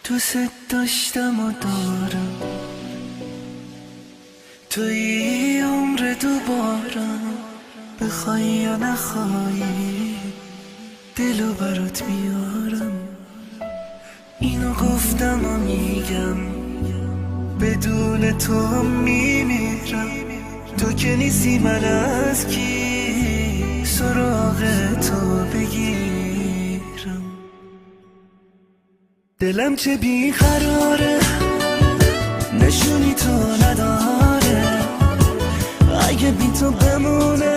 دوست داشتم و دارم، توی عمر دوبارم، بخوای یا نخوایی دلو برات میارم. اینو گفتم و میگم بدون تو هم میمیرم. تو که نیستی من از کی سراغ تو بگیرم. دلم چه بیقراره نشونی تو نداره، اگه بی تو بمونه